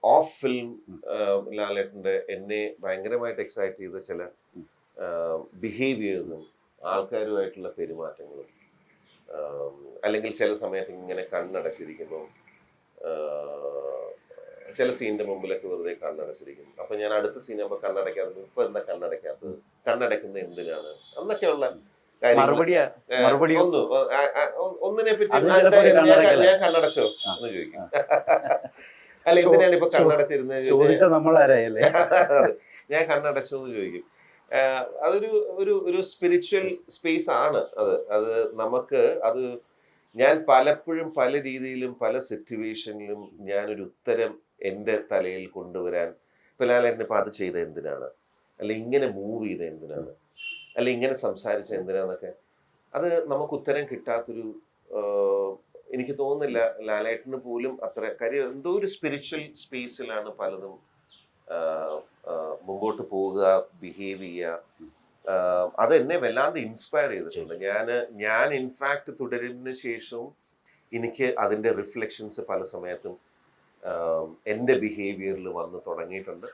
Of film ലാലേട്ടൻ്റെ എന്നെ ഭയങ്കരമായിട്ട് എക്സൈറ്റ് ചെയ്ത ചില ബിഹേവിയേഴ്സും ആൾക്കാരുമായിട്ടുള്ള പെരുമാറ്റങ്ങളും, അല്ലെങ്കിൽ ചില സമയത്ത് ഇങ്ങനെ കണ്ണടച്ചിരിക്കുമ്പോൾ ചില സീനിന്റെ മുമ്പിലൊക്കെ വെറുതെ കണ്ണടച്ചിരിക്കും. അപ്പൊ ഞാൻ അടുത്ത സീനാകുമ്പോൾ കണ്ണടയ്ക്കാത്തത്, ഇപ്പൊ എന്താ കണ്ണടയ്ക്കാത്തത്, കണ്ണടയ്ക്കുന്നത് എന്തിനാണ് എന്നൊക്കെയുള്ള ഒന്നിനെ പറ്റി ഞാൻ കണ്ണടച്ചോ എന്ന് ചോദിക്കും. അല്ല എന്തിനാണ് ഇപ്പൊ കണ്ണടച്ചിരുന്നത്, ഞാൻ കണ്ണടച്ചോ എന്ന് ചോദിക്കും. അതൊരു ഒരു ഒരു സ്പിരിച്വൽ സ്പേസ് ആണ് അത് നമുക്ക് അത് ഞാൻ പലപ്പോഴും പല രീതിയിലും പല സിറ്റുവേഷനിലും ഞാനൊരു ഉത്തരം എൻ്റെ തലയിൽ കൊണ്ടുവരാൻ, ഇപ്പൊ ലാലേട്ടൻ ഇപ്പൊ അത് ചെയ്ത എന്തിനാണ്, അല്ലെ ഇങ്ങനെ മൂവ് ചെയ്ത എന്തിനാണ്, അല്ലെ ഇങ്ങനെ സംസാരിച്ച എന്തിനാന്നൊക്കെ, അത് നമുക്ക് ഉത്തരം കിട്ടാത്തൊരു, എനിക്ക് തോന്നുന്നില്ല ലാലേട്ടന് പോലും അത്ര കാര്യം. എന്തോ ഒരു സ്പിരിച്വൽ സ്പേസിലാണ് പലതും മുമ്പോട്ട് പോവുക, ബിഹേവ് ചെയ്യുക. അത് എന്നെ വല്ലാതെ ഇൻസ്പയർ ചെയ്തിട്ടുണ്ട്. ഞാൻ ഇൻഫാക്ട് തുടരുന്നതിന് ശേഷവും എനിക്ക് അതിൻ്റെ റിഫ്ലക്ഷൻസ് പല സമയത്തും എൻ്റെ ബിഹേവിയറിൽ വന്ന് തുടങ്ങിയിട്ടുണ്ട്.